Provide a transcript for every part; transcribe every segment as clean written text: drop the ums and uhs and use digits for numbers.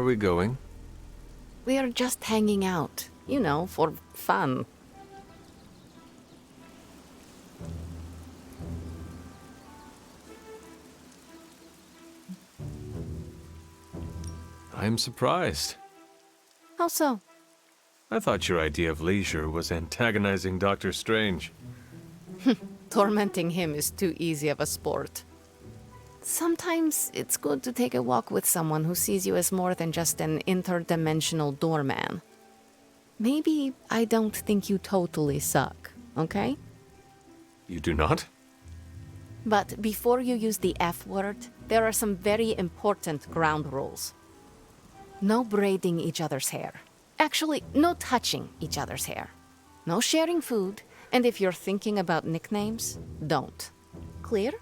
we going? We are just hanging out, you know, for fun. I'm surprised. How so? I thought your idea of leisure was antagonizing Doctor Strange. Tormenting him is too easy of a sport. Sometimes it's good to take a walk with someone who sees you as more than just an interdimensional doorman. Maybe I don't think you totally suck, okay? You do not? But before you use the F word, there are some very important ground rules. No braiding each other's hair. Actually, no touching each other's hair. No sharing food, and if you're thinking about nicknames, don't. Clear?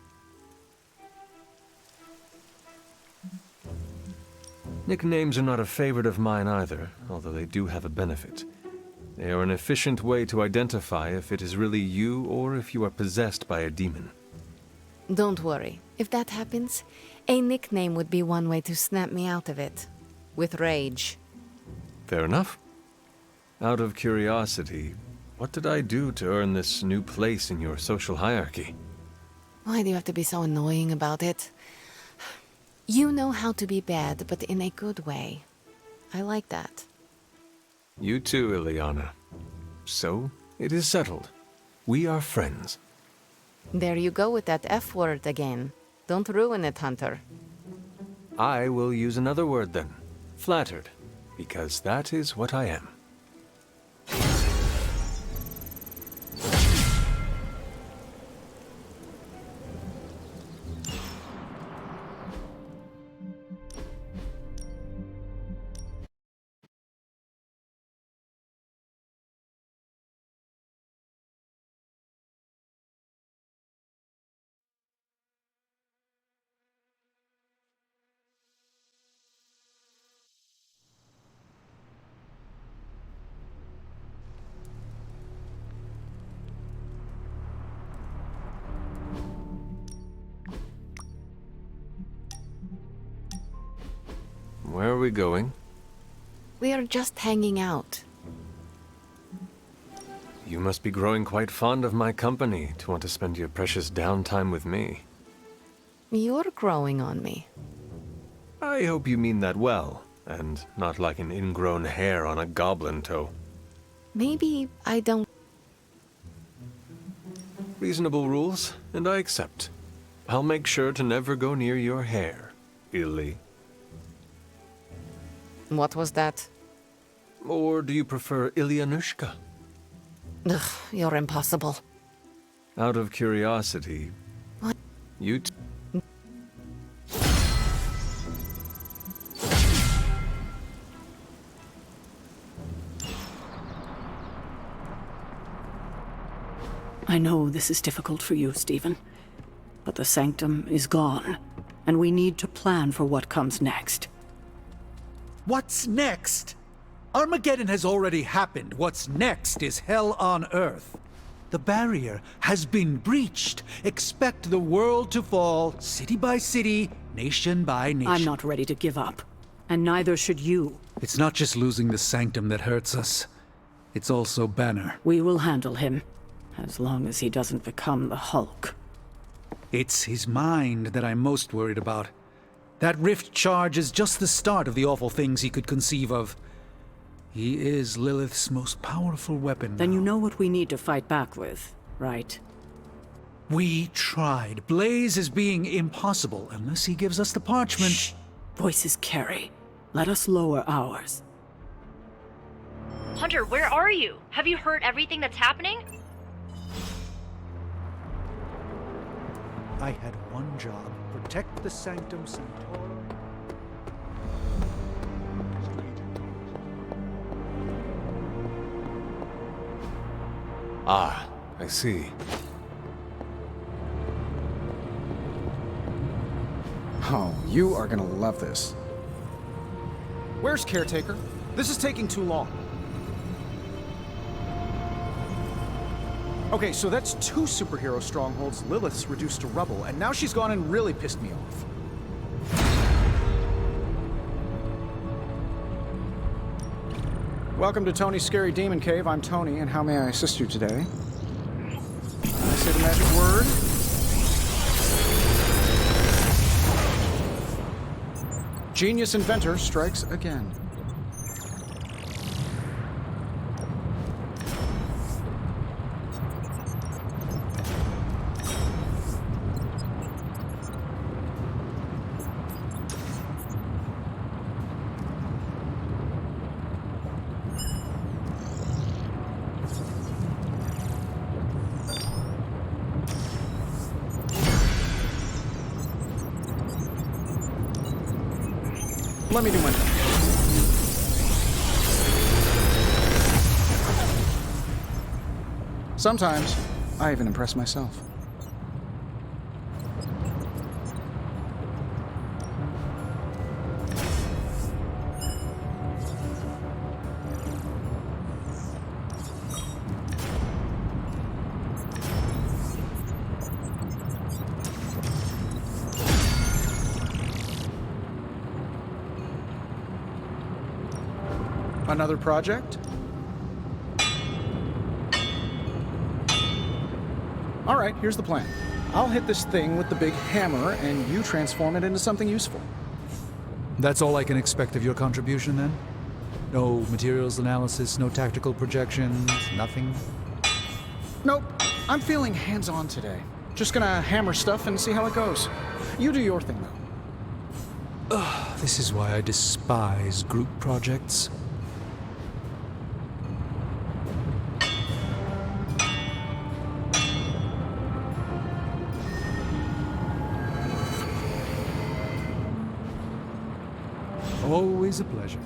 Nicknames are not a favorite of mine either, although they do have a benefit. They are an efficient way to identify if it is really you or if you are possessed by a demon. Don't worry. If that happens, a nickname would be one way to snap me out of it. With rage. Fair enough. Out of curiosity, what did I do to earn this new place in your social hierarchy? Why do you have to be so annoying about it? You know how to be bad, but in a good way. I like that. You too, Ileana. So, it is settled. We are friends. There you go with that F word again. Don't ruin it, Hunter. I will use another word then. Flattered. Because that is what I am. Where are we going? We are just hanging out. You must be growing quite fond of my company to want to spend your precious downtime with me. You're growing on me. I hope you mean that well, and not like an ingrown hair on a goblin toe. Maybe I don't... Reasonable rules, and I accept. I'll make sure to never go near your hair, Illy. What was that? Or do you prefer Ilyanushka? Ugh, you're impossible. Out of curiosity... What? You I know this is difficult for you, Stephen, but the Sanctum is gone, and we need to plan for what comes next. What's next? Armageddon has already happened. What's next is hell on Earth. The barrier has been breached. Expect the world to fall, city by city, nation by nation. I'm not ready to give up, and neither should you. It's not just losing the Sanctum that hurts us. It's also Banner. We will handle him, as long as he doesn't become the Hulk. It's his mind that I'm most worried about. That rift charge is just the start of the awful things he could conceive of. He is Lilith's most powerful weapon Then now. you know what we need to fight back with, right? We tried. Blaze is being impossible unless he gives us the parchment. Shh. Voices carry. Let us lower ours. Hunter, where are you? Have you heard everything that's happening? I had one job. Protect the Sanctum Sanctorum. Ah, I see. Oh, you are gonna love this. Where's Caretaker? This is taking too long. Okay, so that's 2 superhero strongholds Lilith's reduced to rubble, and now she's gone and really pissed me off. Welcome to Tony's Scary Demon Cave. I'm Tony, and how may I assist you today? I say the magic word. Genius inventor strikes again. Let me do my thing. Sometimes, I even impress myself. Another project? All right, here's the plan. I'll hit this thing with the big hammer, and you transform it into something useful. That's all I can expect of your contribution, then? No materials analysis, no tactical projections, nothing? Nope, I'm feeling hands-on today. Just gonna hammer stuff and see how it goes. You do your thing, though. This is why I despise group projects. Always a pleasure.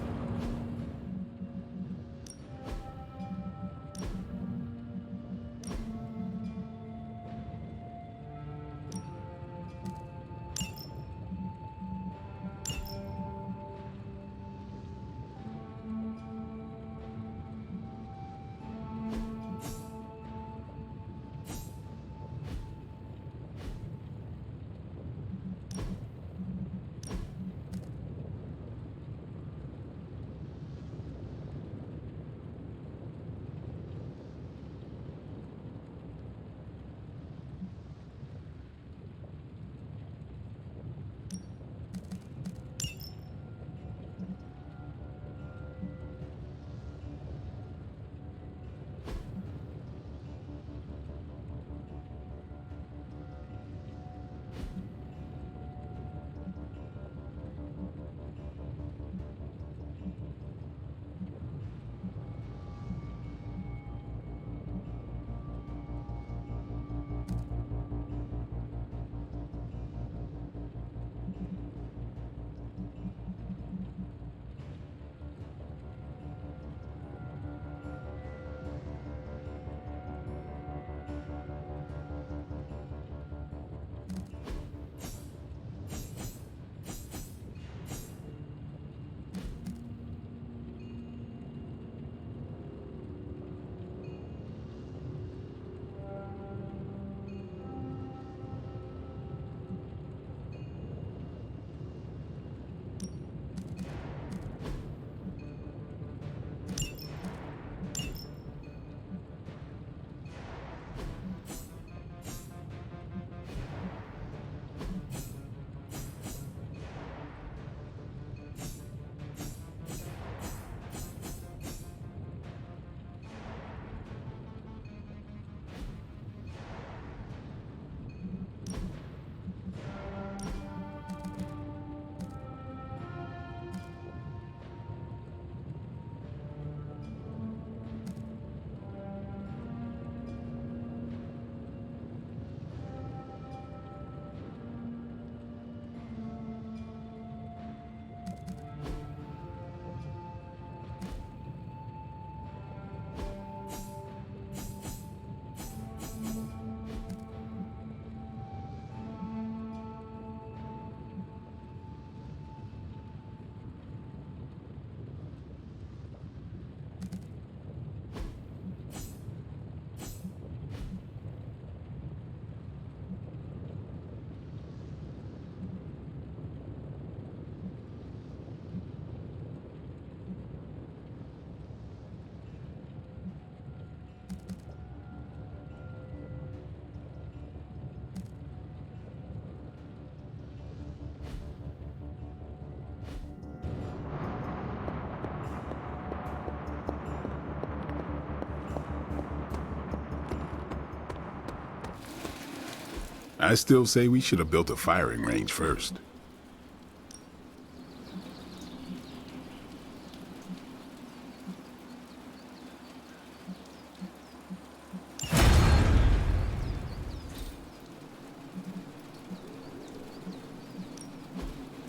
I still say we should have built a firing range first.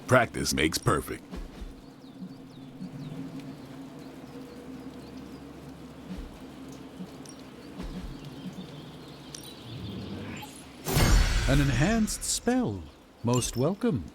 Practice makes perfect. An enhanced spell. Most welcome.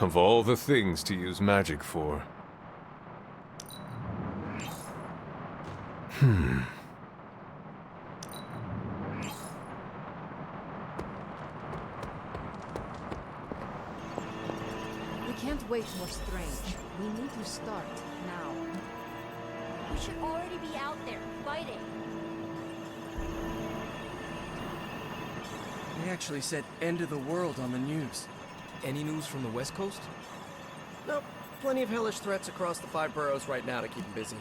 Of all the things to use magic for. We can't wait for Strange. We need to start now. We should already be out there, fighting. They actually said end of the world on the news. Any news from the West Coast? Nope. Plenty of hellish threats across the 5 boroughs right now to keep them busy.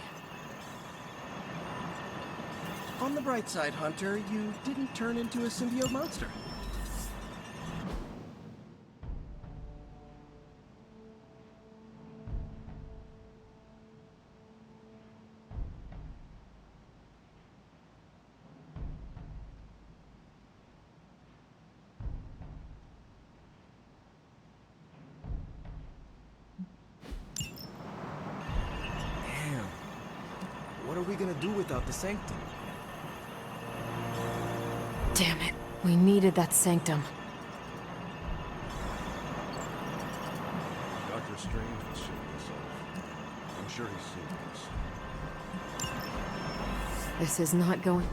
On the bright side, Hunter, you didn't turn into a symbiote monster. Damn. What are we gonna do without the Sanctum? Damn it. We needed that sanctum. Dr. Strange will sort this off. I'm sure he's seen this. This is not going...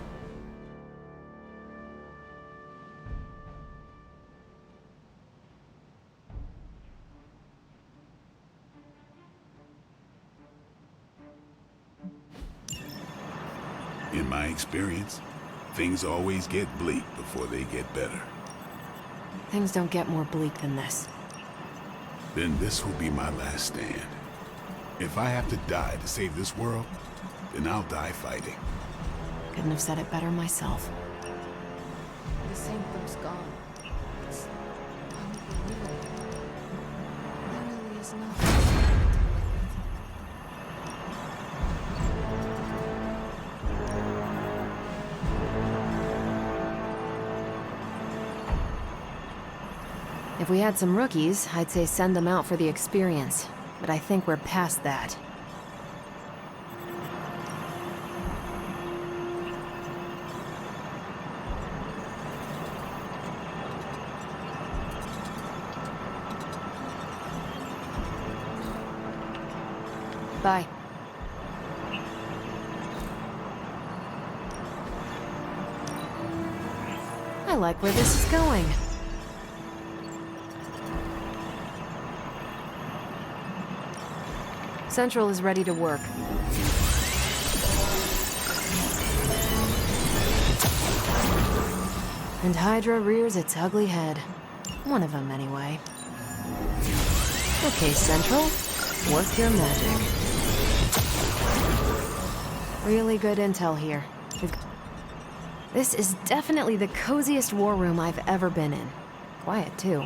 In my experience, things always get bleak before they get better. Things don't get more bleak than this. Then this will be my last stand. If I have to die to save this world, then I'll die fighting. Couldn't have said it better myself. The sanctum's gone. It's unbelievable. There really is nothing. If we had some rookies, I'd say send them out for the experience. But I think we're past that. Bye. I like where this is going. Central is ready to work. And Hydra rears its ugly head. One of them, anyway. Okay, Central. Work your magic. Really good intel here. This is definitely the coziest war room I've ever been in. Quiet, too.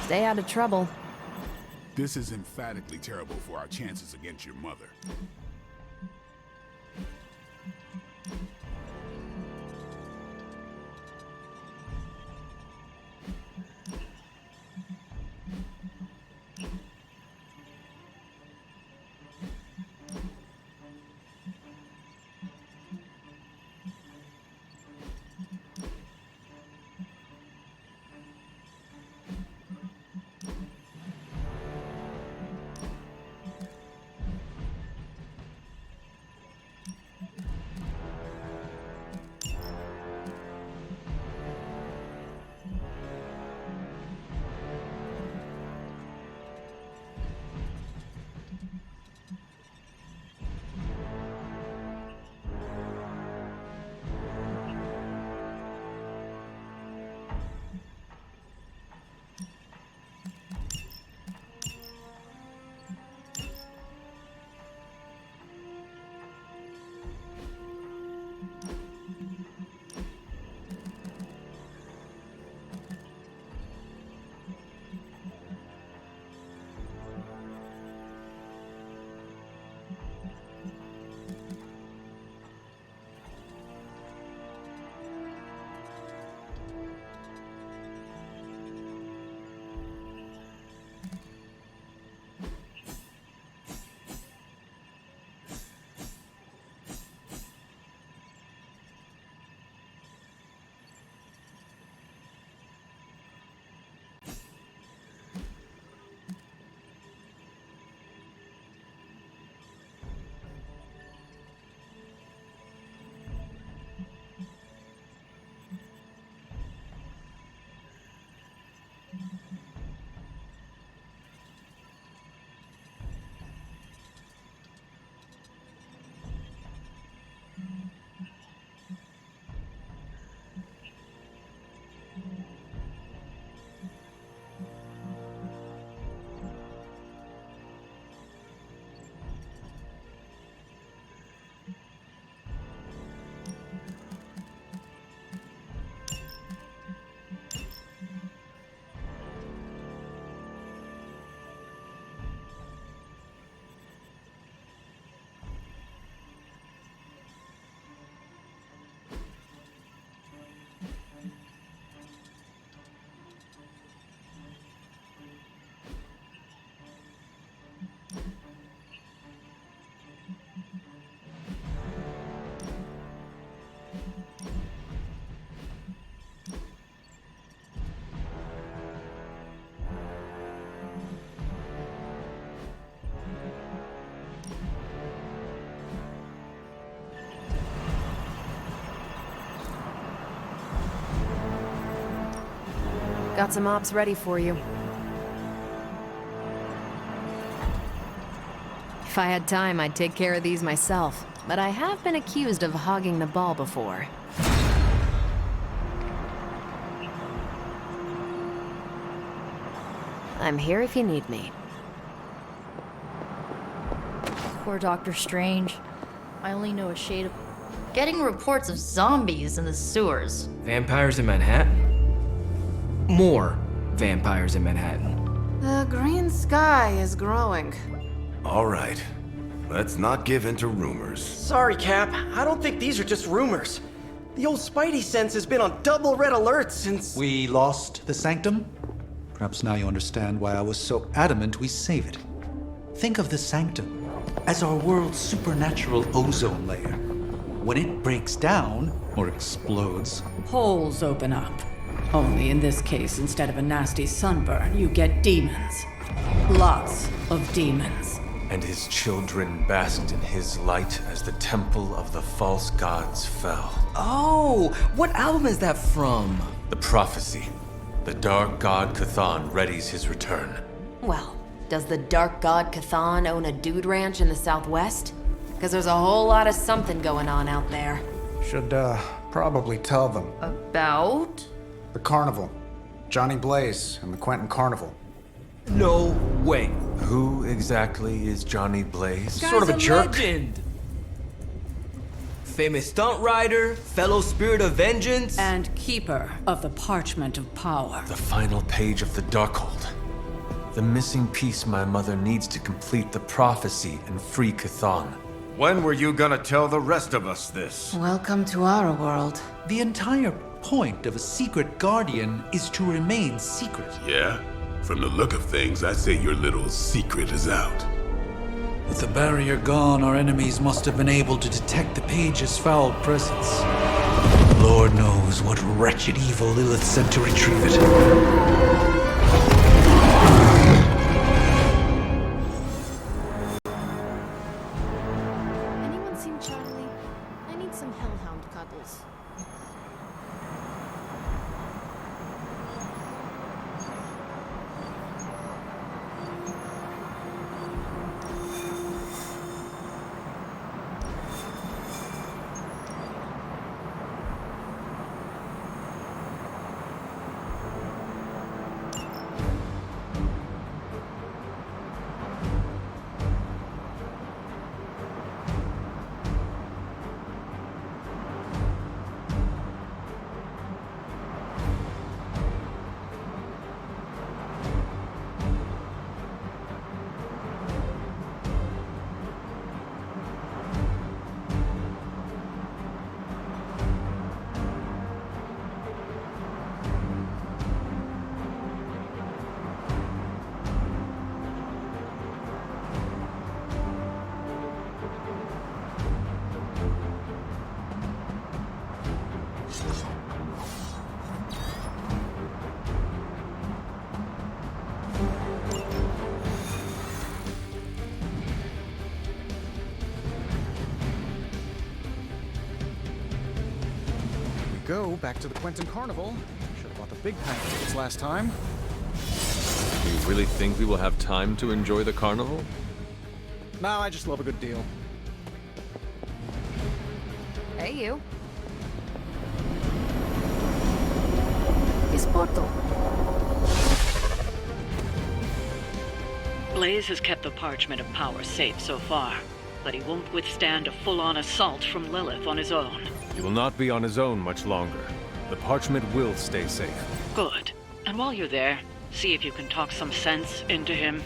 Stay out of trouble. This is emphatically terrible for our chances against your mother. Got some ops ready for you. If I had time, I'd take care of these myself, but I have been accused of hogging the ball before. I'm here if you need me. Poor Doctor Strange. I only know a shade of... Getting reports of zombies in the sewers. Vampires in Manhattan? More vampires in Manhattan. The green sky is growing. All right. Let's not give in to rumors. Sorry, Cap. I don't think these are just rumors. The old Spidey sense has been on double red alert since... We lost the Sanctum? Perhaps now you understand why I was so adamant we save it. Think of the Sanctum as our world's supernatural ozone layer. When it breaks down, or explodes, Holes open up. Only in this case, instead of a nasty sunburn, you get demons. Lots of demons. And his children basked in his light as the temple of the false gods fell. Oh, what album is that from? The prophecy. The dark god Cthon readies his return. Well, does the Dark God Cthon own a dude ranch in the Southwest? Because there's a whole lot of something going on out there. Should, probably tell them. About? The carnival. Johnny Blaze and the Quentin Carnival. No way. Who exactly is Johnny Blaze? Sort of a jerk. Legend. Famous stunt rider, fellow spirit of vengeance. And keeper of the Parchment of Power. The final page of the Darkhold. The missing piece my mother needs to complete the prophecy and free Cthon. When were you gonna tell the rest of us this? Welcome to our world. the entire point of a secret guardian is to remain secret. Yeah? From the look of things, I'd say your little secret is out. With the barrier gone, our enemies must have been able to detect the page's foul presence. Lord knows what wretched evil Lilith sent to retrieve it. Anyone seen Charlie? I need some hellhound cuddles. Go back to the Quentin Carnival. Should have bought the big packages last time. Do you really think we will have time to enjoy the carnival? No, I just love a good deal. Hey, you. Is Porto. Blaze has kept the Parchment of Power safe so far, but he won't withstand a full-on assault from Lilith on his own. He will not be on his own much longer. The parchment will stay safe. Good. And while you're there, see if you can talk some sense into him.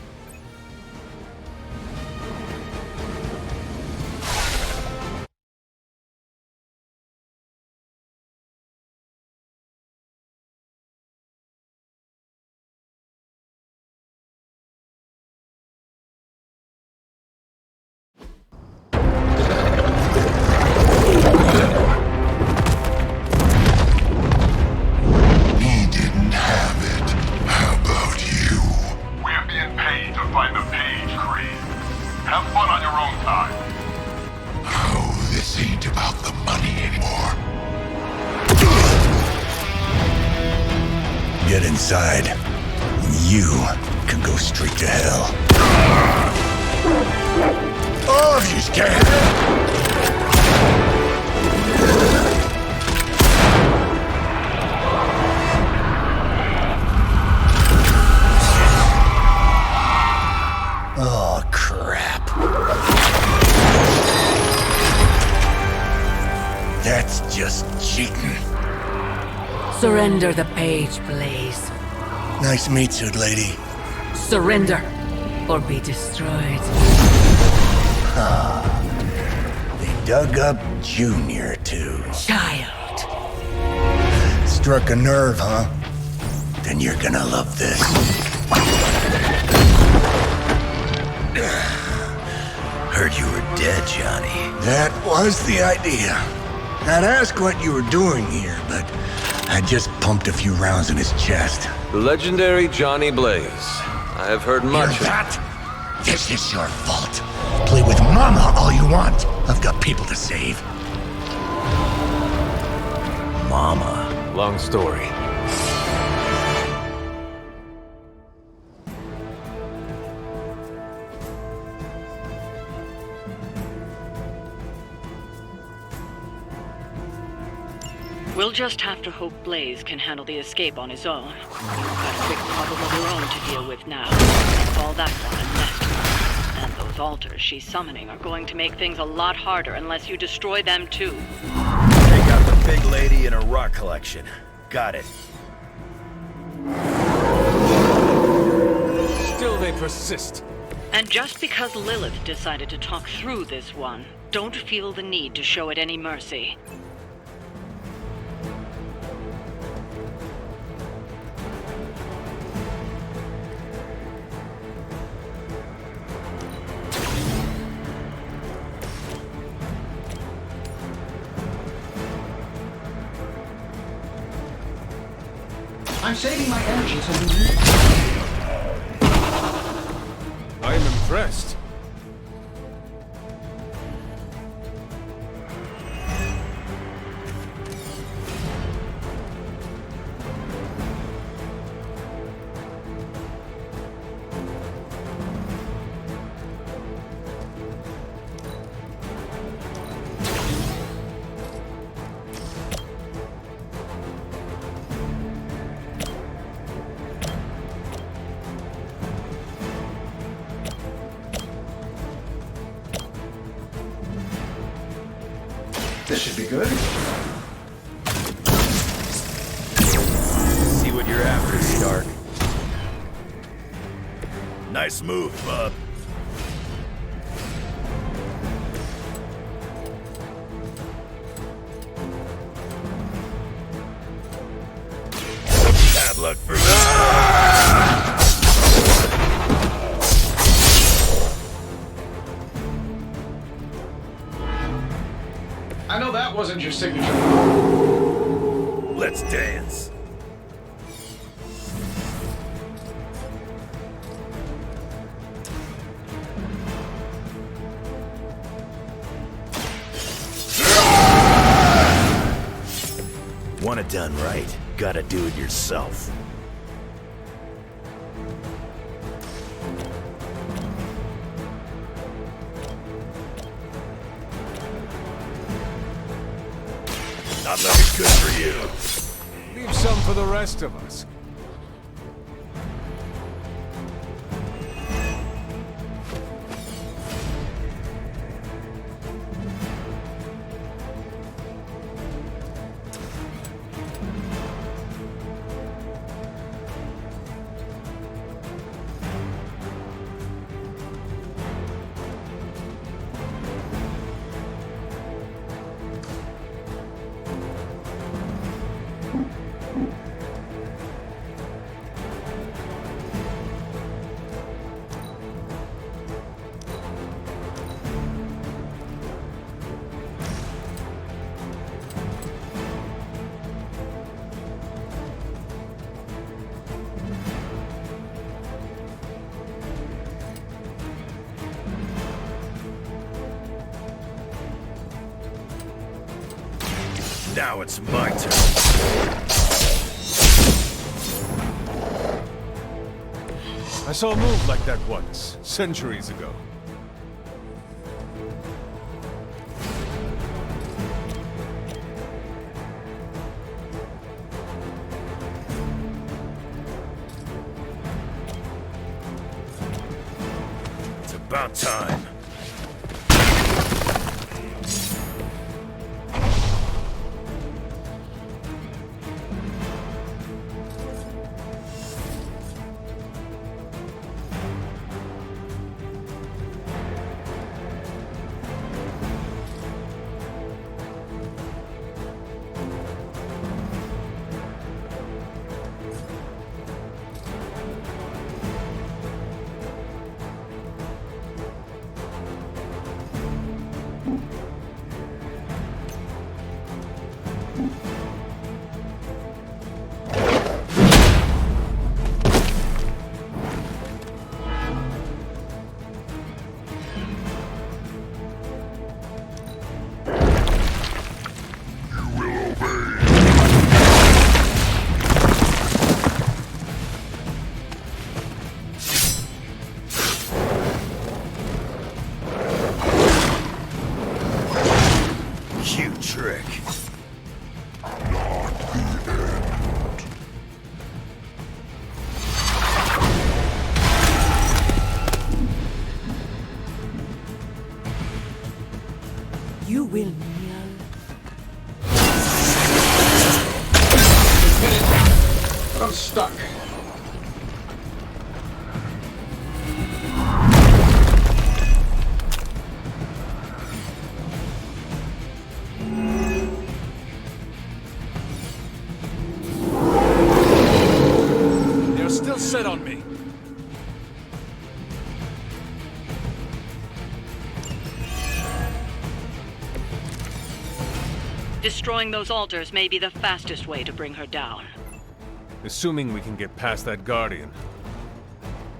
He didn't have it. How about you? We're being paid get inside, you can go straight to hell. All of you can! Oh, crap. That's just cheating. Surrender the page, Blaze. Nice meat suit, lady. Surrender, or be destroyed. They dug up Junior, too. Child. Struck a nerve, huh? Then you're gonna love this. Heard you were dead, Johnny. That was the idea. I'd ask what you were doing here, but I just pumped a few rounds in his chest. The legendary Johnny Blaze. I have heard much Hear that? This is your fault. Play with Mama all you want. I've got people to save. Mama. Long story. We'll just have to hope Blaze can handle the escape on his own. You've got a big problem of your own to deal with now. Call that one a nest. And those altars she's summoning are going to make things a lot harder unless you destroy them too. Take out the big lady and her rock collection. Got it. Still they persist. And just because Lilith decided to talk through this one, don't feel the need to show it any mercy. I'm saving my energy so we need. I am impressed. This should be good. See what you're after, Stark. Nice move, bub. Bad luck for you. I know that wasn't your signature. Let's dance. Want it done right, gotta do it yourself. Not looking good for you. Leave some for the rest of us. Now it's my turn. I saw a move like that once, centuries ago. It's about time. You will. But I'm stuck. They're still set on me. Destroying those altars may be the fastest way to bring her down. Assuming we can get past that Guardian.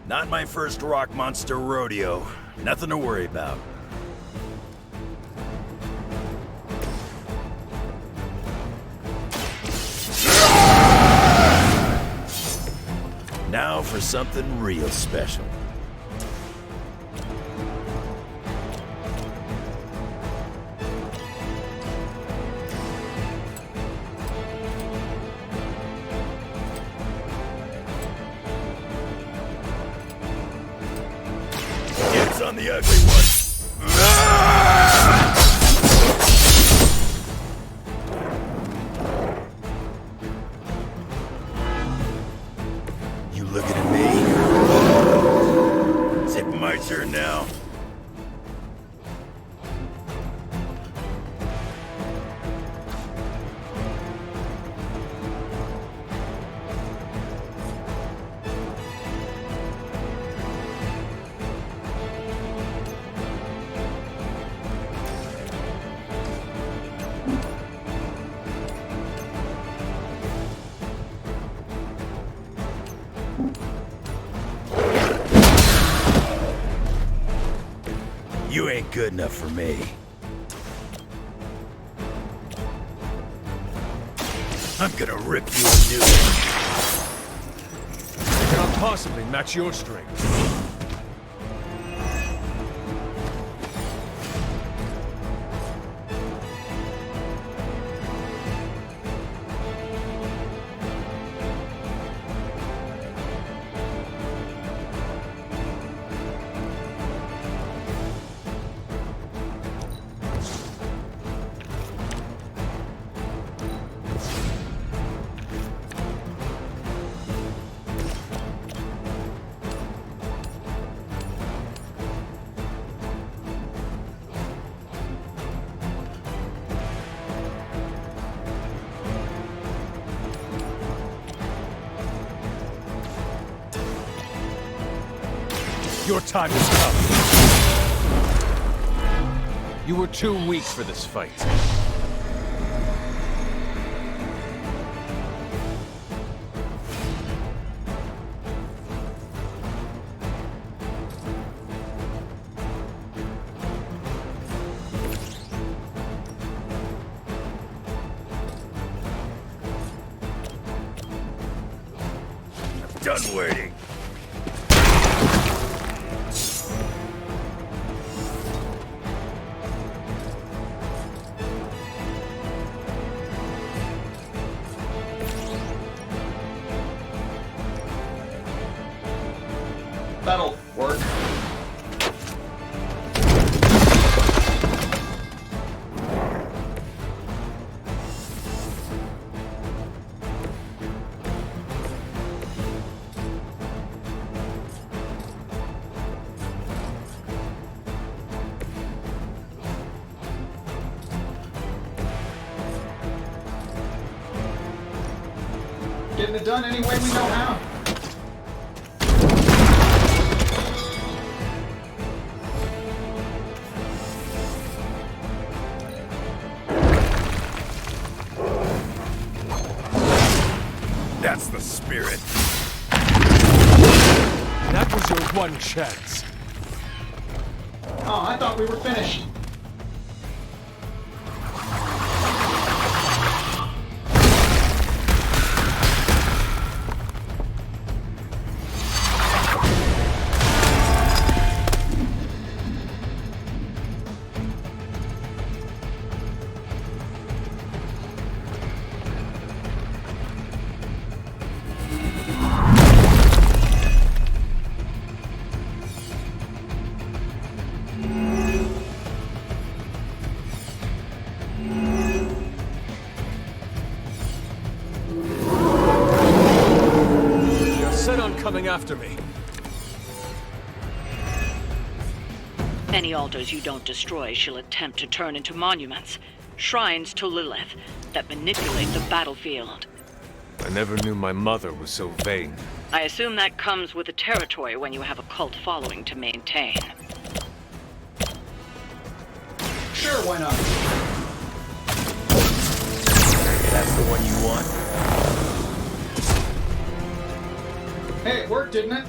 Not my first rock monster rodeo. Nothing to worry about. Now for something real special. Gets on the ugly one. You looking at me? Is it my turn now? You ain't good enough for me. I'm gonna rip you a new one. I cannot possibly match your strength. Your time has come. You were too weak for this fight. I'm done waiting. That'll work. Getting it done any way we know how. That's the spirit. That was your one chance. Oh, I thought we were finished. Coming after me. Any altars you don't destroy she'll attempt to turn into monuments, shrines to Lilith, that manipulate the battlefield. I never knew my mother was so vain. I assume that comes with the territory when you have a cult following to maintain. Sure, why not? That's the one you want? Hey, it worked, didn't it?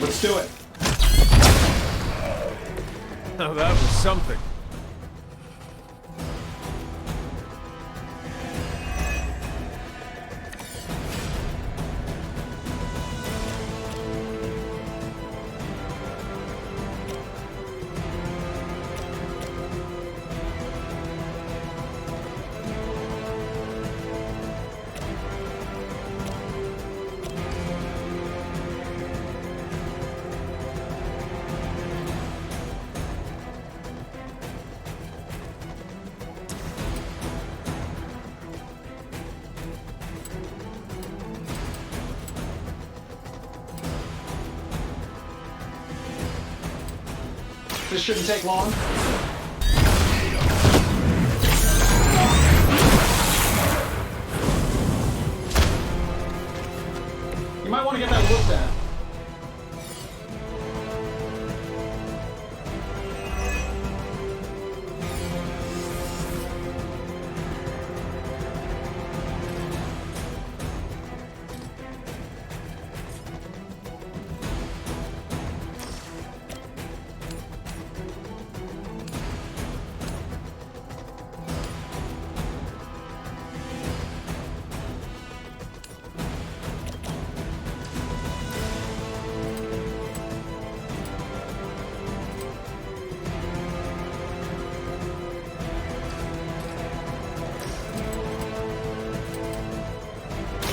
Let's do it. Now that was something. This shouldn't take long. You might want to get that looked at.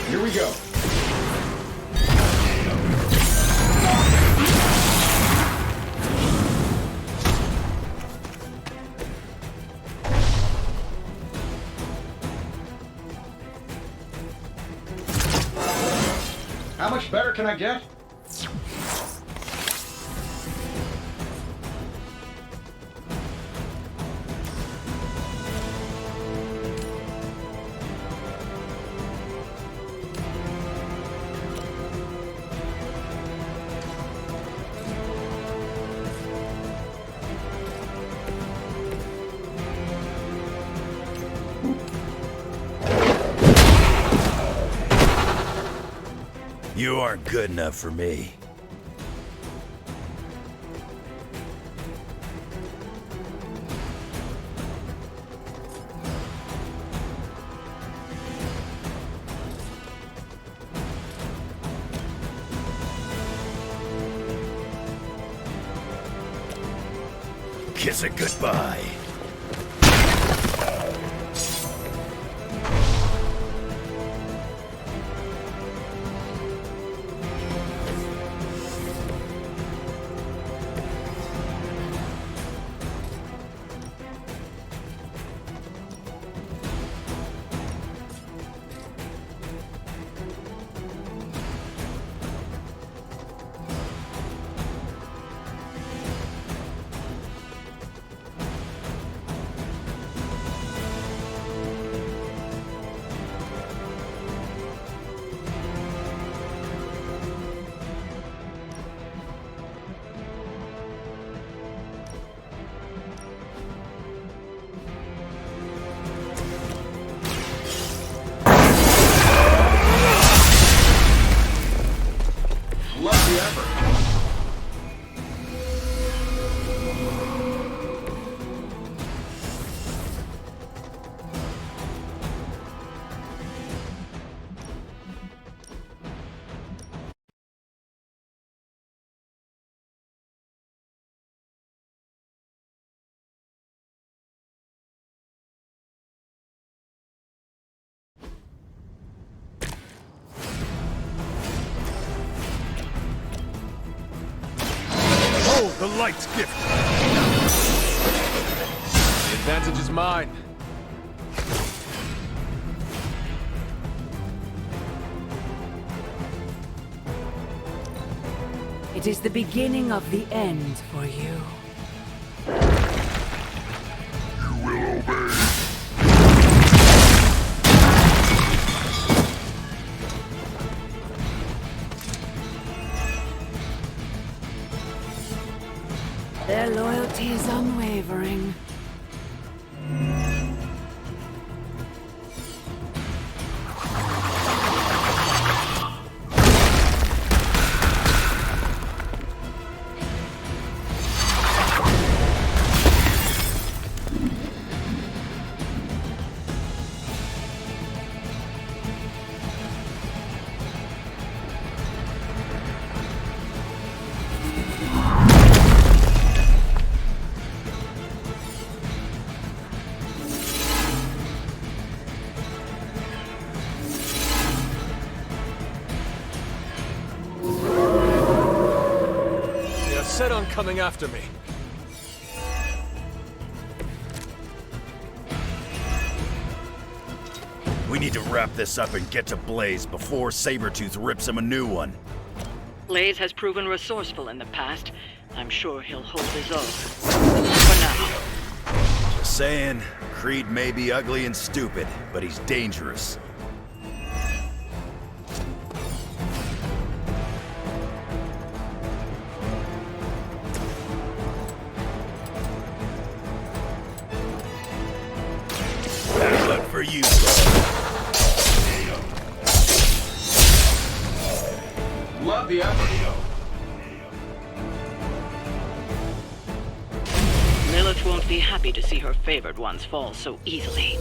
Here we go. How much better can I get? You aren't good enough for me. kiss it goodbye. The light's gift. The advantage is mine. It is the beginning of the end for you. You will obey. Their loyalty is unwavering. Set on coming after me. We need to wrap this up and get to Blaze before Sabretooth rips him a new one. Blaze has proven resourceful in the past. I'm sure he'll hold his own. For now. Just saying, Creed may be ugly and stupid, but he's dangerous. Bad luck for you, Love the effort. Lilith won't be happy to see her favored ones fall so easily.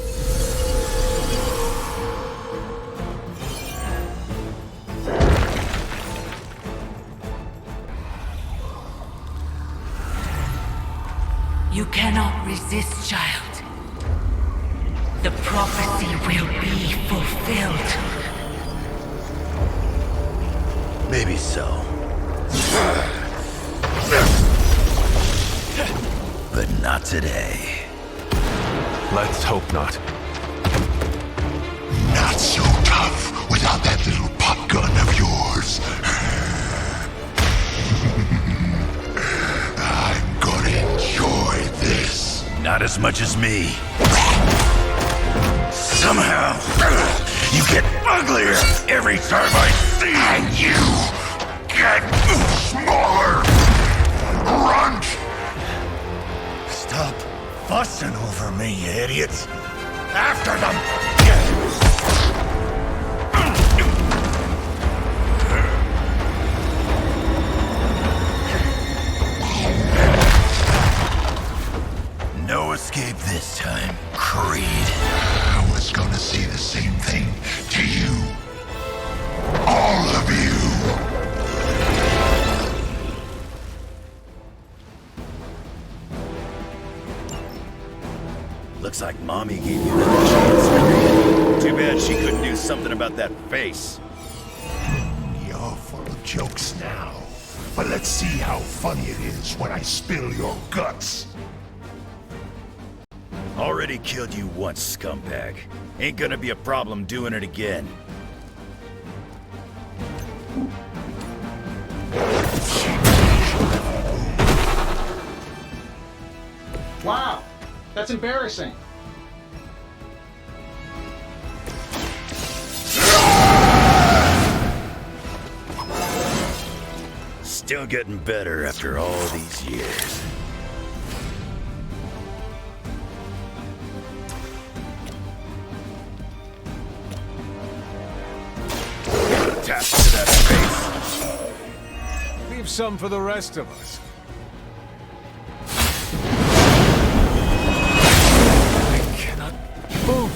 You cannot resist, child. The prophecy will be fulfilled. Maybe so. But not today. Let's hope not. Not so tough without that little pop gun of yours. I'm gonna enjoy this. Not as much as me. Somehow, you get uglier every time I see you. And you get smaller. Runt! Stop fussing over me, you idiots. After them! No escape this time, Creed. I was gonna say the same thing to you. All of you! Looks like Mommy gave you another chance. Too bad she couldn't do something about that face. You're full of jokes now. But let's see how funny it is when I spill your guts. Already killed you once, scumbag. Ain't gonna be a problem doing it again. Wow, that's embarrassing. Still getting better after all these years. Tap to that face. Leave some for the rest of us. I cannot move.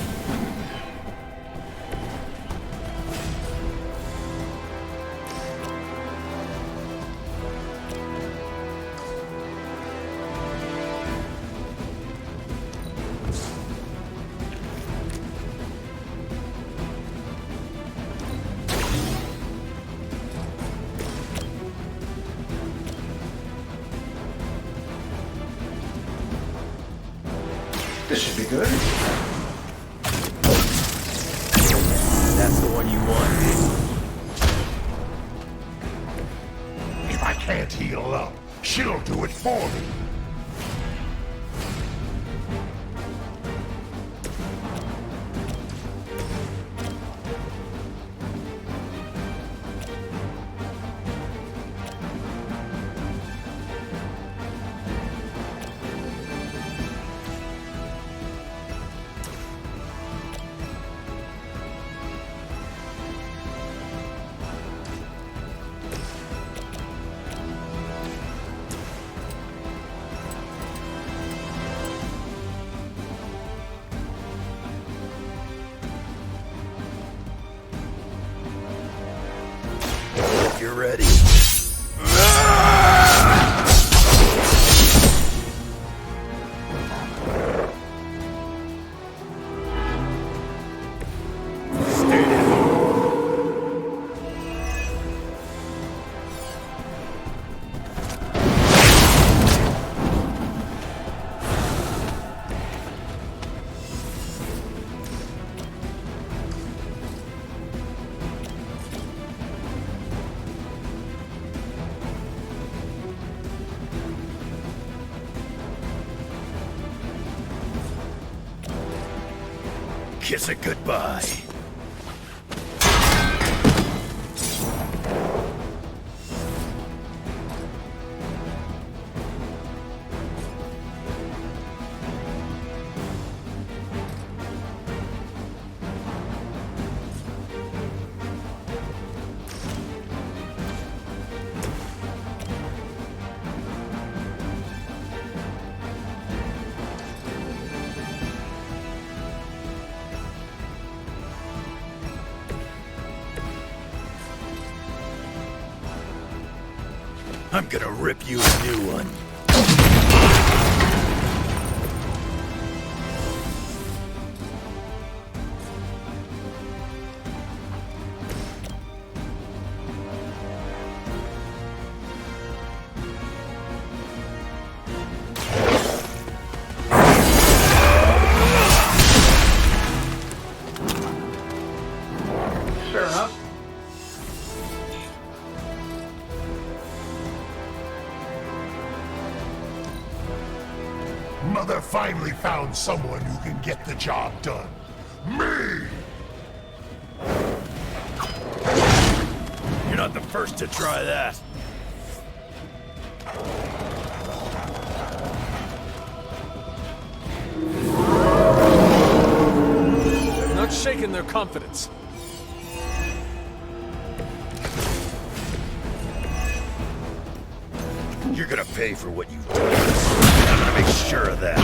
This should be good. That's the one you want. If I can't heal up, she'll do it for me. You're ready. Kiss it goodbye. I'm gonna rip you a new one. Fair enough. Mother finally found someone who can get the job done. Me! You're not the first to try that. They've not shaken their confidence. You're gonna pay for what you've done. I'm gonna make sure of that.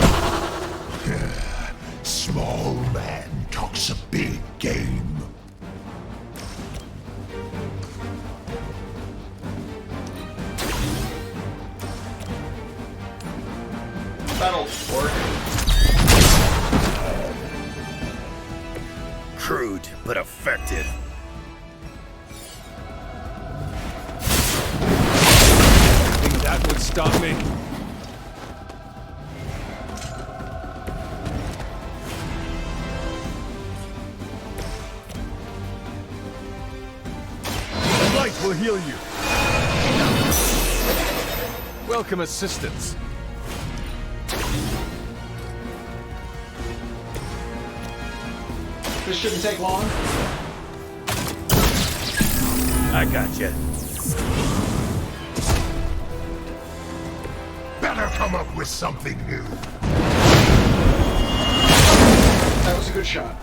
Small man talks a big game. That'll work. Crude, but effective. Think that would stop me? The light will heal you. Welcome assistance. This shouldn't take long. I gotcha. Better come up with something new. That was a good shot.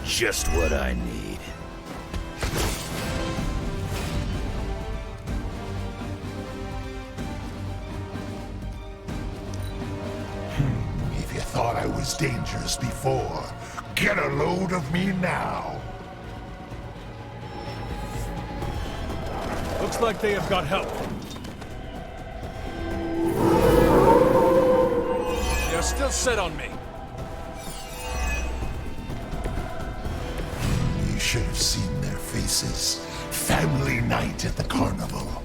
Just what I need. If you thought I was dangerous before, get a load of me now. Looks like they have got help. They're still set on me. You should have seen their faces. Family night at the carnival.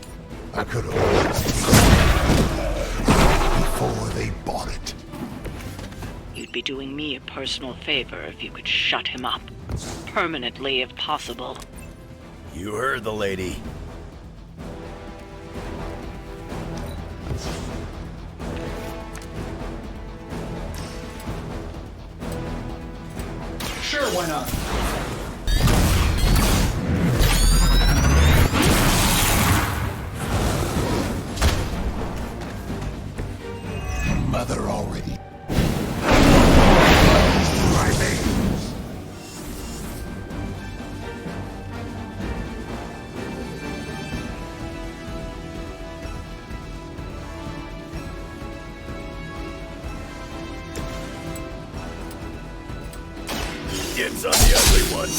I could have always before they bought it. You'd be doing me a personal favor if you could shut him up. Permanently, if possible. You heard the lady. Sure, why not? Mother already. My names. Dibs on the ugly one.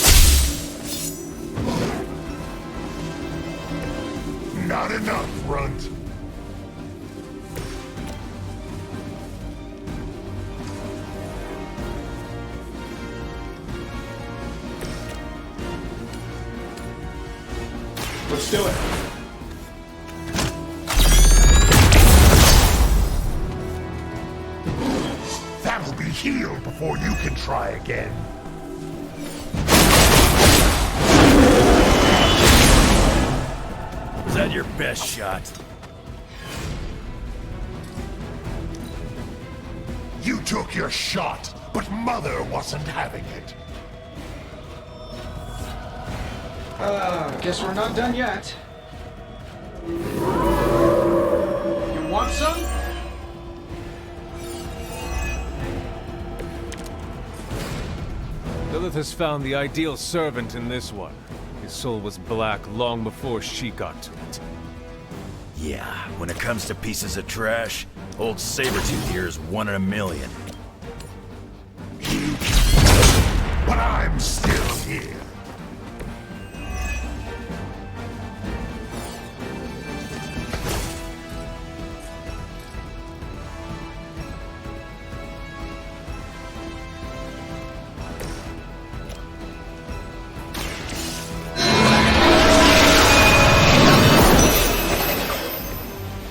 Not enough, Runt. Let's do it. That'll be healed before you can try again. Was that your best shot? You took your shot, but Mother wasn't having it. Guess we're not done yet. You want some? Lilith has found the ideal servant in this one. His soul was black long before she got to it. Yeah, when it comes to pieces of trash, old Sabretooth here is 1 in a million. But I'm still here.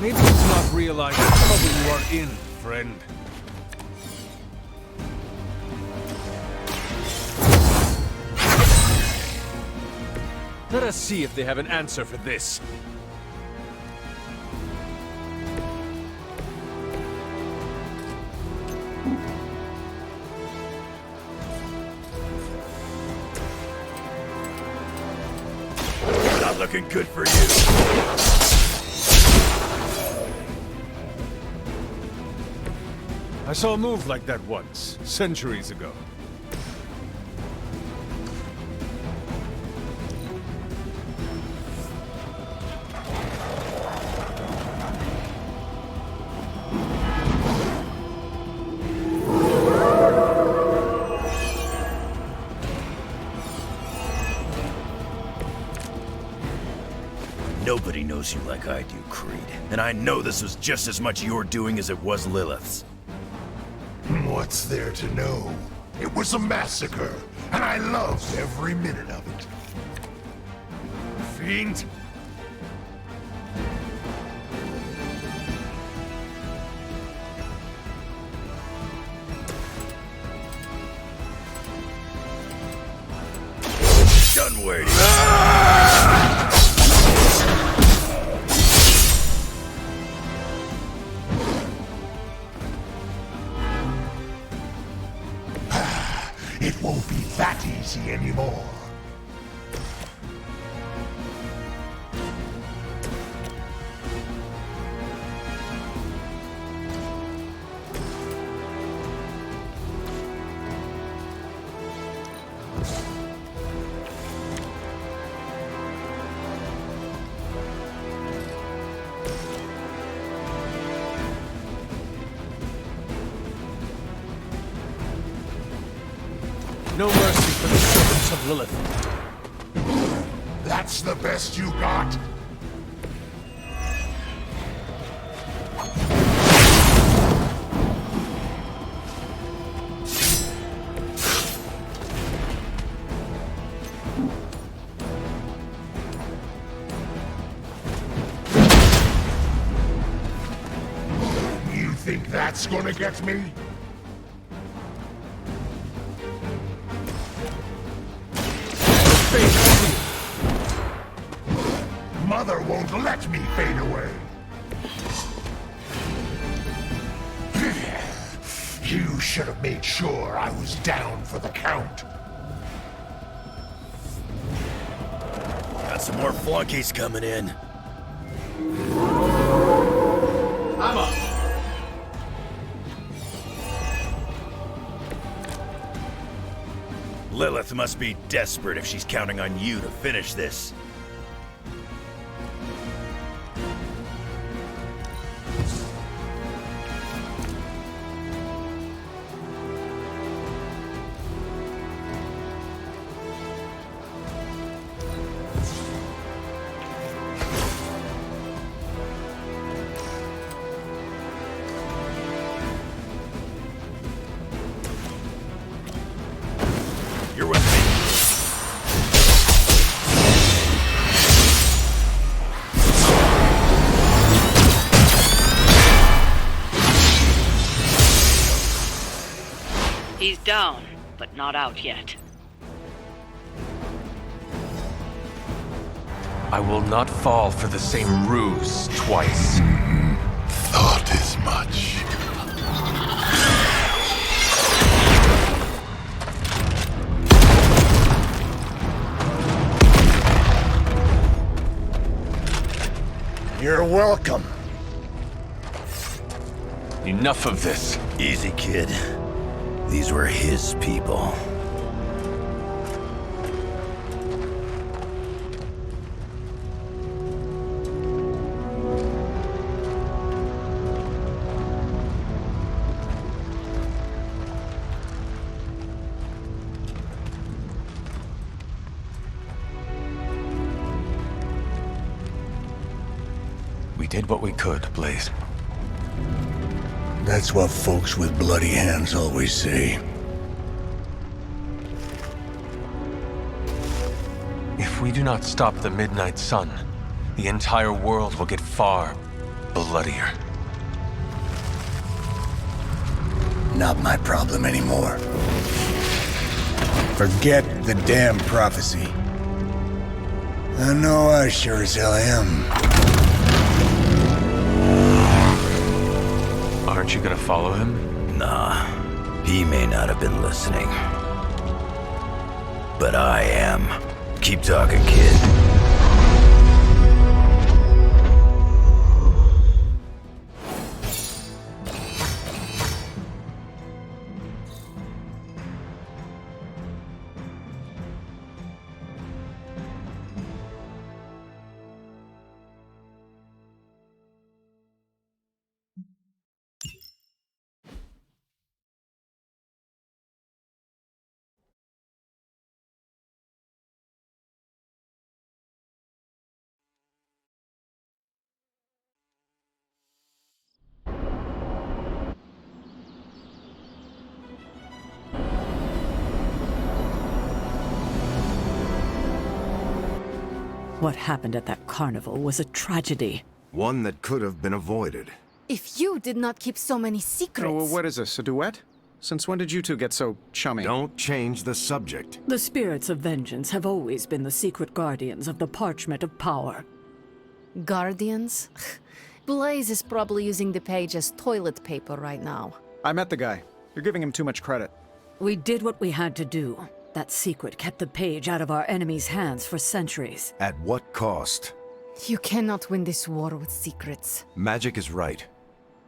Maybe it's not realizing the trouble you are in, friend. Let us see if they have an answer for this. Not looking good for you. I saw a move like that once, centuries ago. Nobody knows you like I do, Creed. And I know this was just as much your doing as it was Lilith's. What's there to know? It was a massacre, and I loved every minute of it. Fiend! Done waiting. It won't be that easy anymore. No mercy for the servants of Lilith. That's the best you got? You think that's gonna get me? Mother won't let me fade away. You should have made sure I was down for the count. Got some more flunkies coming in. I'm up. Lilith must be desperate if she's counting on you to finish this. You're with me. He's down, but not out yet. I will not fall for the same ruse twice. Thought as much. You're welcome. Enough of this. Easy, kid. These were his people. We did what we could, Blaze. That's what folks with bloody hands always say. If we do not stop the Midnight Sun, the entire world will get far bloodier. Not my problem anymore. Forget the damn prophecy. I know I sure as hell am. Aren't you gonna follow him? Nah, he may not have been listening. But I am. Keep talking, kid. What happened at that carnival was a tragedy. One that could have been avoided. If you did not keep so many secrets... Oh, what is this, a duet? Since when did you two get so chummy? Don't change the subject. The spirits of vengeance have always been the secret guardians of the Parchment of Power. Guardians? Blaze is probably using the page as toilet paper right now. I met the guy. You're giving him too much credit. We did what we had to do. That secret kept the page out of our enemies' hands for centuries. At what cost? You cannot win this war with secrets. Magic is right.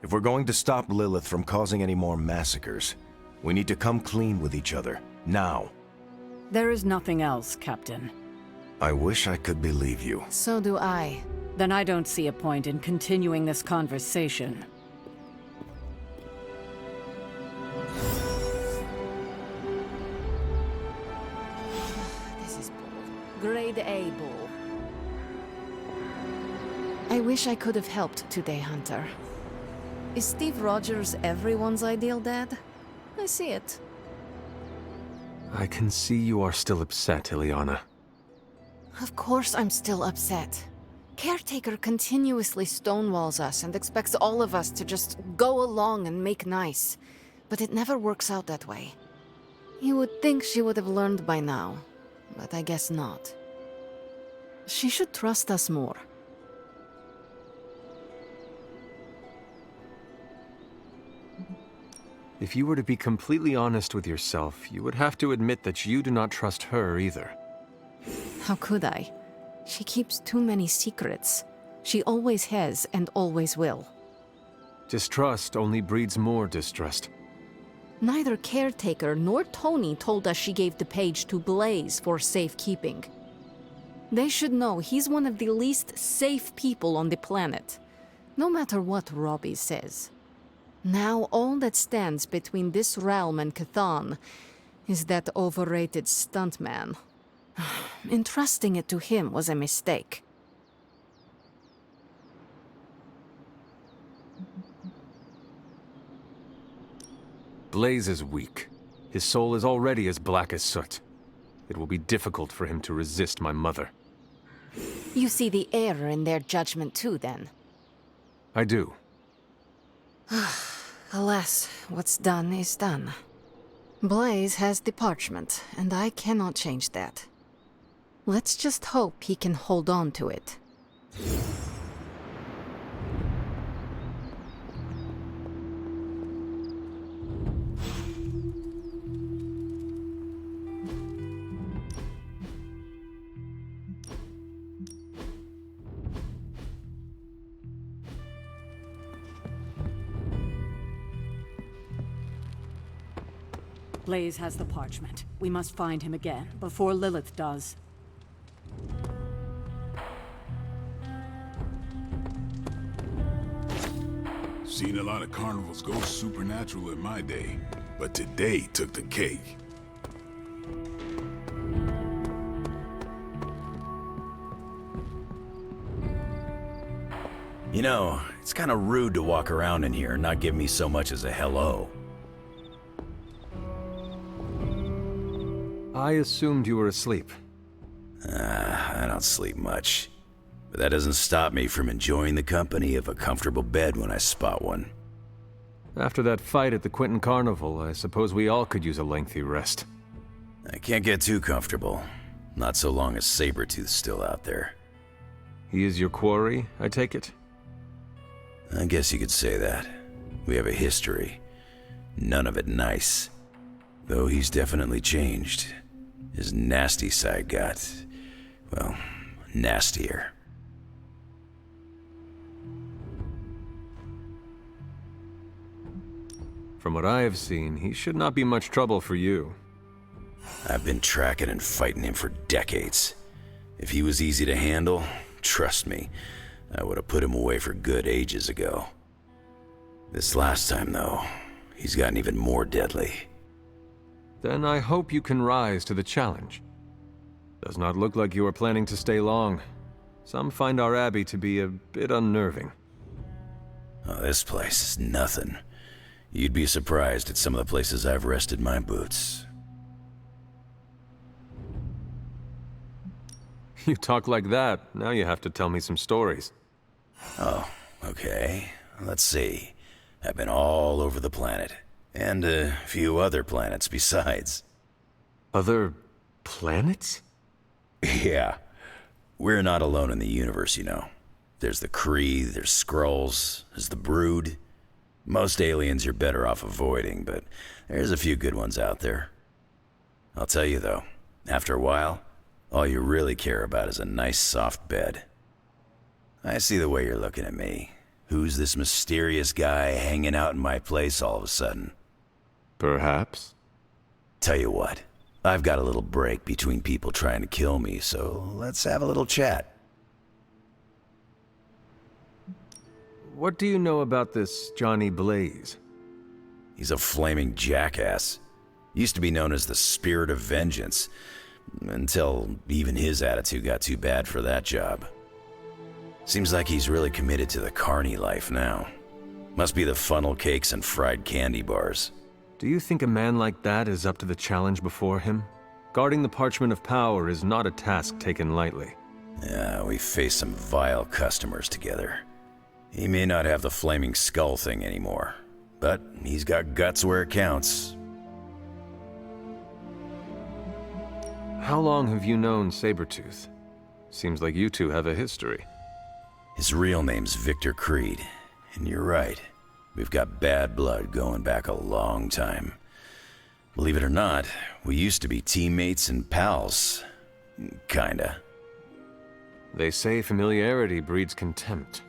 If we're going to stop Lilith from causing any more massacres, we need to come clean with each other. Now. There is nothing else, Captain. I wish I could believe you. So do I. Then I don't see a point in continuing this conversation. Grade A bull. I wish I could have helped today, Hunter. Is Steve Rogers everyone's ideal dad? I see it. I can see you are still upset, Ileana. Of course I'm still upset. Caretaker continuously stonewalls us and expects all of us to just go along and make nice. But it never works out that way. You would think she would have learned by now. But I guess not. She should trust us more. If you were to be completely honest with yourself, you would have to admit that you do not trust her either. How could I? She keeps too many secrets. She always has and always will. Distrust only breeds more distrust. Neither Caretaker nor Tony told us she gave the page to Blaze for safekeeping. They should know he's one of the least safe people on the planet, no matter what Robbie says. Now all that stands between this realm and Chthon is that overrated stuntman. Entrusting it to him was a mistake. Blaze is weak. His soul is already as black as soot. It will be difficult for him to resist my mother. You see the error in their judgment too, then? I do. Alas, what's done is done. Blaze has the parchment, and I cannot change that. Let's just hope he can hold on to it. Blaze has the parchment. We must find him again, before Lilith does. Seen a lot of carnivals go supernatural in my day, but today took the cake. You know, it's kind of rude to walk around in here and not give me so much as a hello. I assumed you were asleep. I don't sleep much. But that doesn't stop me from enjoying the company of a comfortable bed when I spot one. After that fight at the Quentin Carnival, I suppose we all could use a lengthy rest. I can't get too comfortable. Not so long as Sabretooth's still out there. He is your quarry, I take it? I guess you could say that. We have a history. None of it nice. Though he's definitely changed. His nasty side got, well, nastier. From what I have seen, he should not be much trouble for you. I've been tracking and fighting him for decades. If he was easy to handle, trust me, I would have put him away for good ages ago. This last time, though, he's gotten even more deadly. Then I hope you can rise to the challenge. Does not look like you are planning to stay long. Some find our abbey to be a bit unnerving. Oh, this place is nothing. You'd be surprised at some of the places I've rested my boots. You talk like that, now you have to tell me some stories. Oh, okay. Let's see. I've been all over the planet. And a few other planets besides. Other planets? Yeah. We're not alone in the universe, you know. There's the Kree, there's Skrulls, there's the Brood. Most aliens you're better off avoiding, but there's a few good ones out there. I'll tell you though, after a while, all you really care about is a nice soft bed. I see the way you're looking at me. Who's this mysterious guy hanging out in my place all of a sudden? Perhaps. Tell you what, I've got a little break between people trying to kill me, so let's have a little chat. What do you know about this Johnny Blaze? He's a flaming jackass. Used to be known as the Spirit of Vengeance, until even his attitude got too bad for that job. Seems like he's really committed to the carny life now. Must be the funnel cakes and fried candy bars. Do you think a man like that is up to the challenge before him? Guarding the Parchment of Power is not a task taken lightly. Yeah, we faced some vile customers together. He may not have the flaming skull thing anymore, but he's got guts where it counts. How long have you known Sabretooth? Seems like you two have a history. His real name's Victor Creed, and you're right. We've got bad blood going back a long time. Believe it or not, we used to be teammates and pals. Kinda. They say familiarity breeds contempt.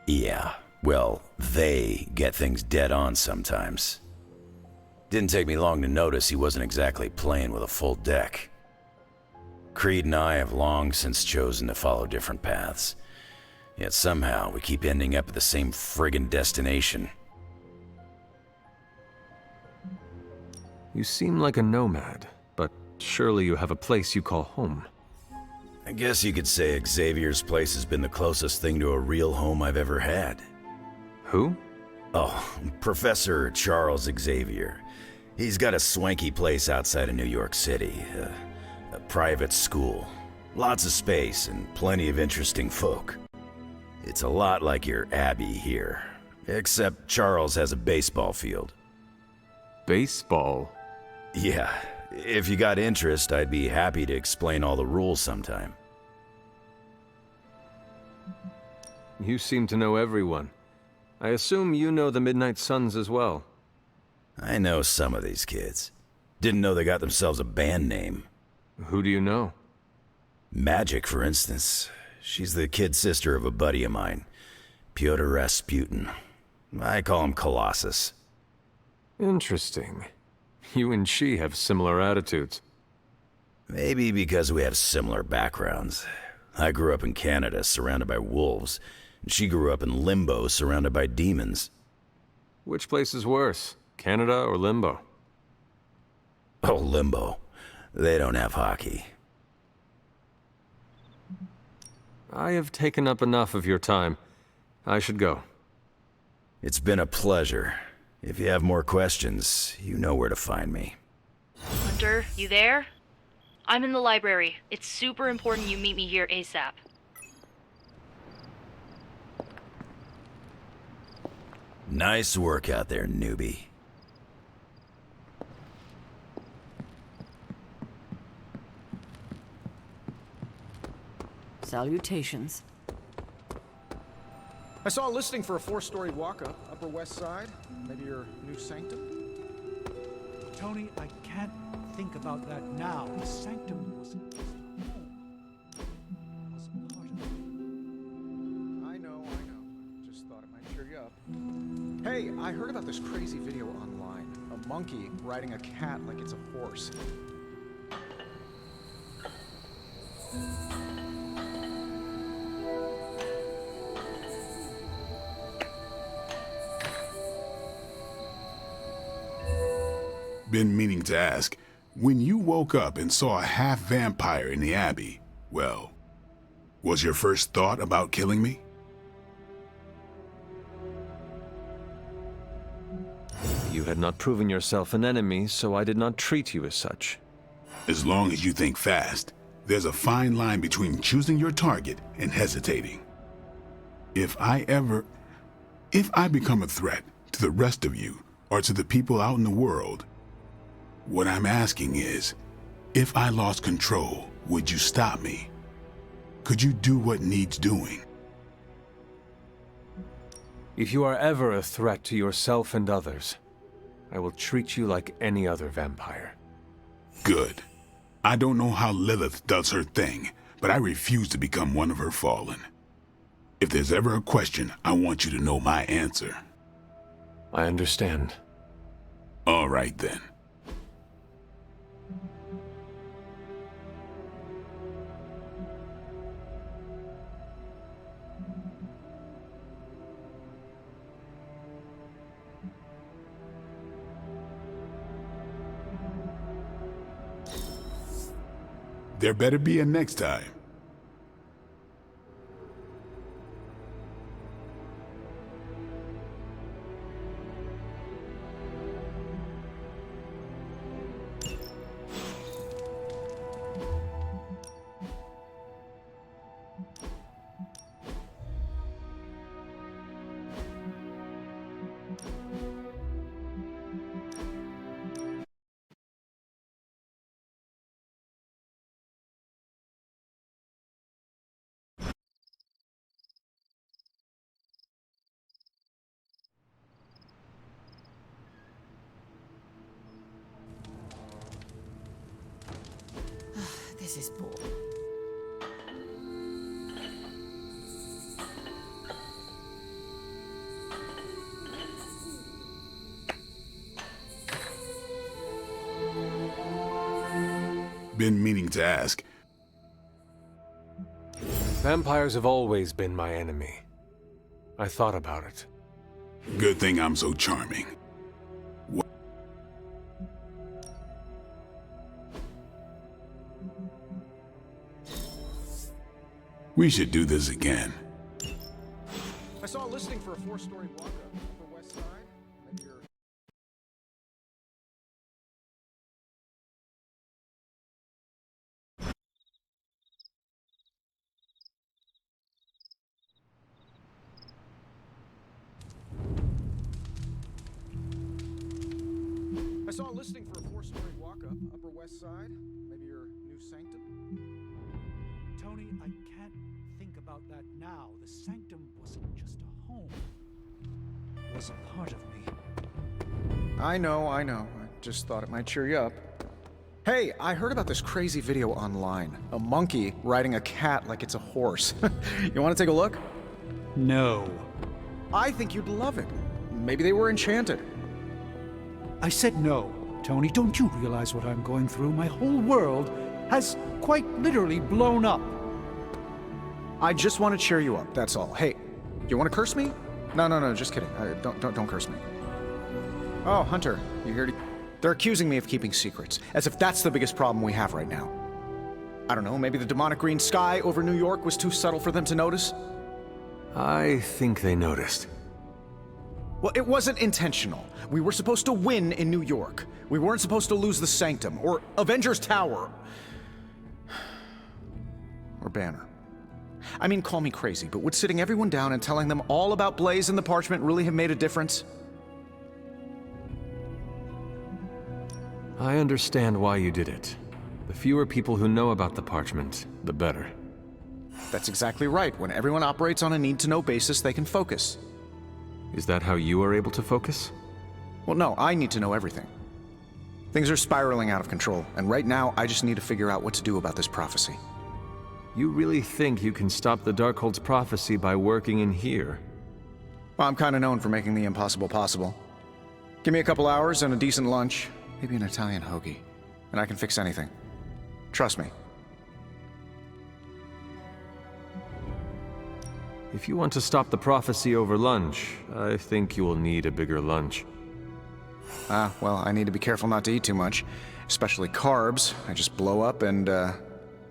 Yeah, well, they get things dead on sometimes. Didn't take me long to notice he wasn't exactly playing with a full deck. Creed and I have long since chosen to follow different paths. Yet somehow we keep ending up at the same friggin' destination. You seem like a nomad, but surely you have a place you call home. I guess you could say Xavier's place has been the closest thing to a real home I've ever had. Who? Oh, Professor Charles Xavier. He's got a swanky place outside of New York City. A private school. Lots of space and plenty of interesting folk. It's a lot like your Abbey here. Except Charles has a baseball field. Baseball? Yeah. If you got interest, I'd be happy to explain all the rules sometime. You seem to know everyone. I assume you know the Midnight Suns as well. I know some of these kids. Didn't know they got themselves a band name. Who do you know? Magic, for instance. She's the kid sister of a buddy of mine, Pyotr Rasputin. I call him Colossus. Interesting. You and she have similar attitudes. Maybe because we have similar backgrounds. I grew up in Canada, surrounded by wolves, and she grew up in Limbo, surrounded by demons. Which place is worse, Canada or Limbo? Oh, Limbo. They don't have hockey. I have taken up enough of your time. I should go. It's been a pleasure. If you have more questions, you know where to find me. Hunter, you there? I'm in the library. It's super important you meet me here ASAP. Nice work out there, newbie. Salutations. I saw a listing for a 4-story walk-up, Upper West Side. Maybe your new sanctum? Tony, I can't think about that now. The sanctum wasn't just a home. It was a part of me. I know. Just thought it might cheer you up. Hey, I heard about this crazy video online. A monkey riding a cat like it's a horse. Been meaning to ask, when you woke up and saw a half-vampire in the Abbey, well, was your first thought about killing me? You had not proven yourself an enemy, so I did not treat you as such. As long as you think fast, there's a fine line between choosing your target and hesitating. If I become a threat to the rest of you, or to the people out in the world, what I'm asking is, if I lost control, would you stop me? Could you do what needs doing? If you are ever a threat to yourself and others, I will treat you like any other vampire. Good. I don't know how Lilith does her thing, but I refuse to become one of her fallen. If there's ever a question, I want you to know my answer. I understand. All right, then. There better be a next time. This is bull. Been meaning to ask. Vampires have always been my enemy. I thought about it. Good thing I'm so charming. We should do this again. I saw a listing for a 4-story walk-up, Upper West Side. Maybe your... I saw a listing for a 4-story walk-up, Upper West Side. Maybe your new sanctum? Tony, I can't think about that now. The sanctum wasn't just a home. It was a part of me. I know. I just thought it might cheer you up. Hey, I heard about this crazy video online. A monkey riding a cat like it's a horse. You want to take a look? No. I think you'd love it. Maybe they were enchanted. I said no. Tony, don't you realize what I'm going through? My whole world has quite literally blown up. I just want to cheer you up, that's all. Hey, you want to curse me? No, just kidding. Don't curse me. Oh, Hunter, you here to... They're accusing me of keeping secrets, as if that's the biggest problem we have right now. I don't know, maybe the demonic green sky over New York was too subtle for them to notice? I think they noticed. Well, it wasn't intentional. We were supposed to win in New York. We weren't supposed to lose the Sanctum, or Avengers Tower. Or Banner. I mean, call me crazy, but would sitting everyone down and telling them all about Blaze and the Parchment really have made a difference? I understand why you did it. The fewer people who know about the Parchment, the better. That's exactly right. When everyone operates on a need-to-know basis, they can focus. Is that how you are able to focus? Well, no, I need to know everything. Things are spiraling out of control, and right now, I just need to figure out what to do about this prophecy. You really think you can stop the Darkhold's prophecy by working in here? Well, I'm kind of known for making the impossible possible. Give me a couple hours and a decent lunch, maybe an Italian hoagie, and I can fix anything. Trust me. If you want to stop the prophecy over lunch, I think you will need a bigger lunch. Well, I need to be careful not to eat too much, especially carbs. I just blow up and,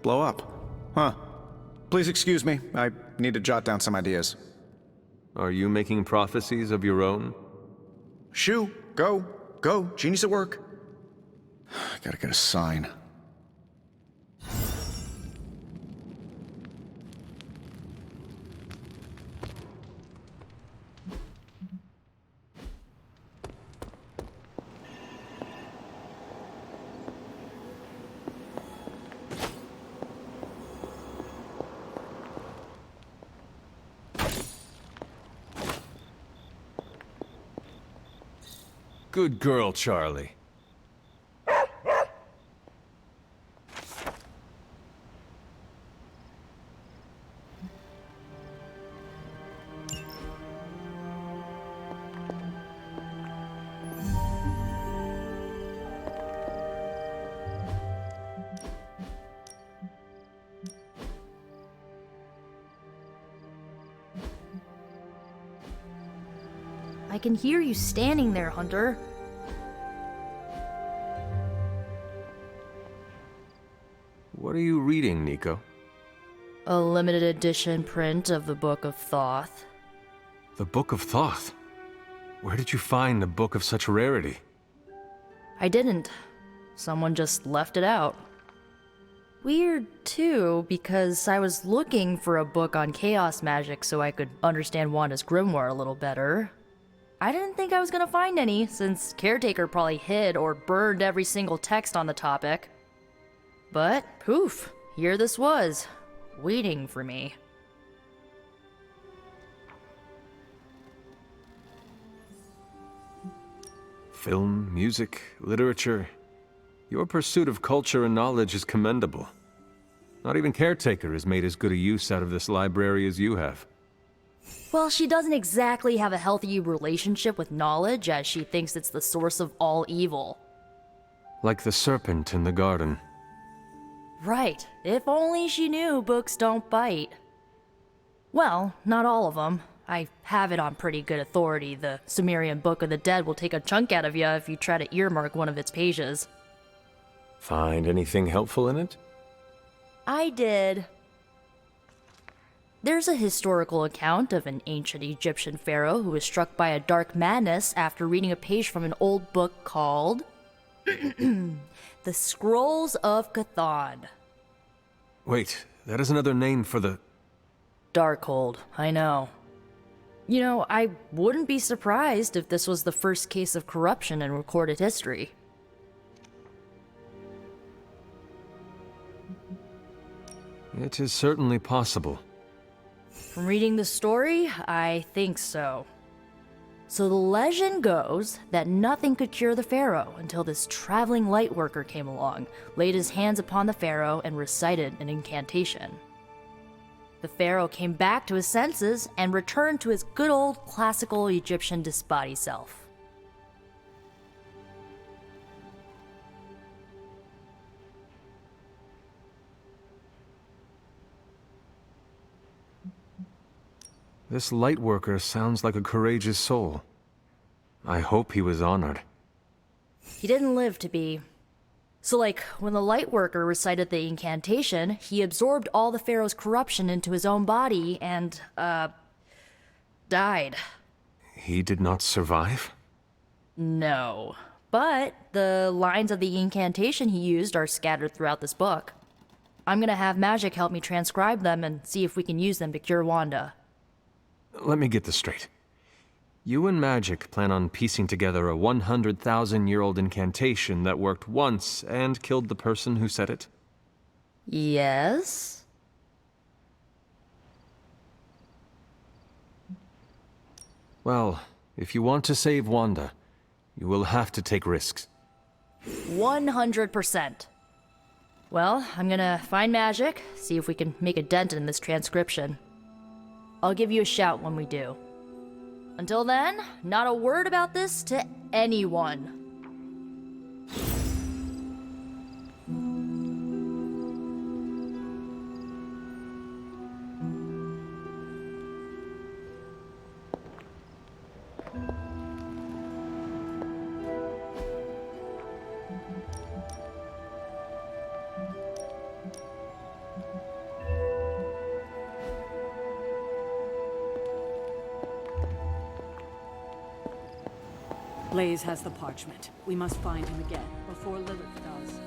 blow up. Huh. Please excuse me, I need to jot down some ideas. Are you making prophecies of your own? Shoo, go, genius at work. I gotta get a sign. Good girl, Charlie. I can hear you standing there, Hunter. What are you reading, Nico? A limited edition print of the Book of Thoth. The Book of Thoth? Where did you find a book of such rarity? I didn't. Someone just left it out. Weird, too, because I was looking for a book on chaos magic so I could understand Wanda's grimoire a little better. I didn't think I was gonna find any, since Caretaker probably hid or burned every single text on the topic. But, poof, here this was, waiting for me. Film, music, literature. Your pursuit of culture and knowledge is commendable. Not even Caretaker has made as good a use out of this library as you have. Well, she doesn't exactly have a healthy relationship with knowledge, as she thinks it's the source of all evil. Like the serpent in the garden. Right. If only she knew books don't bite. Well, not all of them. I have it on pretty good authority. The Sumerian Book of the Dead will take a chunk out of you if you try to earmark one of its pages. Find anything helpful in it? I did. There's a historical account of an ancient Egyptian pharaoh who was struck by a dark madness after reading a page from an old book called The Scrolls of Chthon. Wait, that is another name for the... Darkhold, I know. You know, I wouldn't be surprised if this was the first case of corruption in recorded history. It is certainly possible. From reading the story, I think so. So the legend goes that nothing could cure the pharaoh until this traveling lightworker came along, laid his hands upon the pharaoh, and recited an incantation. The pharaoh came back to his senses and returned to his good old classical Egyptian disbody self. This lightworker sounds like a courageous soul. I hope he was honored. He didn't live to be. So when the lightworker recited the incantation, he absorbed all the pharaoh's corruption into his own body and, died. He did not survive? No. But the lines of the incantation he used are scattered throughout this book. I'm gonna have Magic help me transcribe them and see if we can use them to cure Wanda. Let me get this straight. You and Magic plan on piecing together a 100,000-year-old incantation that worked once and killed the person who said it? Yes? Well, if you want to save Wanda, you will have to take risks. 100%. Well, I'm gonna find magic, see if we can make a dent in this transcription. I'll give you a shout when we do. Until then, not a word about this to anyone. Blaze has the parchment. We must find him again before Lilith does.